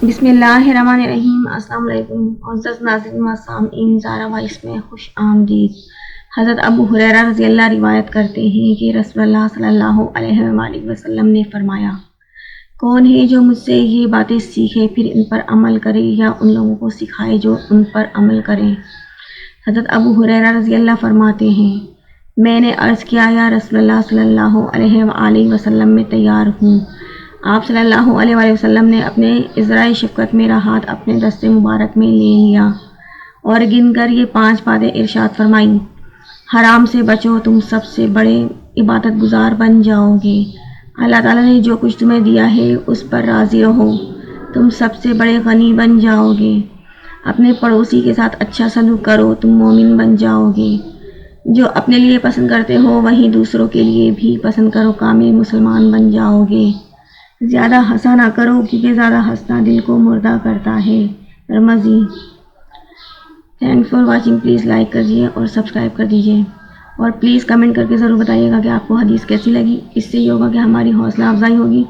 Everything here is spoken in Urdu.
بسم اللہ الرحمن الرحیم۔ السلام علیکم معزز ناظرین و سامعین، زارا وائس میں خوش آمدید۔ حضرت ابو ہریرہ رضی اللہ روایت کرتے ہیں کہ رسول اللہ صلی اللہ علیہ وآلہ وسلم نے فرمایا، کون ہے جو مجھ سے یہ باتیں سیکھے پھر ان پر عمل کرے یا ان لوگوں کو سکھائے جو ان پر عمل کریں۔ حضرت ابو ہریرہ رضی اللہ فرماتے ہیں، میں نے عرض کیا یا رسول اللہ صلی اللہ علیہ وآلہ وسلم میں تیار ہوں۔ آپ صلی اللہ علیہ وآلہ وسلم نے اپنے ازرائے شفقت میرا ہاتھ اپنے دست مبارک میں لے لیا اور گن کر یہ 5 باتیں ارشاد فرمائیں، حرام سے بچو، تم سب سے بڑے عبادت گزار بن جاؤ گے۔ اللہ تعالیٰ نے جو کچھ تمہیں دیا ہے اس پر راضی رہو، تم سب سے بڑے غنی بن جاؤ گے۔ اپنے پڑوسی کے ساتھ اچھا سلوک کرو، تم مومن بن جاؤ گے۔ جو اپنے لیے پسند کرتے ہو وہیں دوسروں کے لیے بھی پسند کرو، کامل مسلمان بن جاؤ گے۔ زیادہ ہنسا نہ کرو کیونکہ زیادہ ہنسنا دل کو مردہ کرتا ہے۔ Ramzi. Thanks for watching, please like کر دیجیے اور سبسکرائب کر دیجیے، اور پلیز کمنٹ کر کے ضرور بتائیے گا کہ آپ کو حدیث کیسی لگی۔ اس سے یہ ہوگا کہ ہماری حوصلہ افزائی ہوگی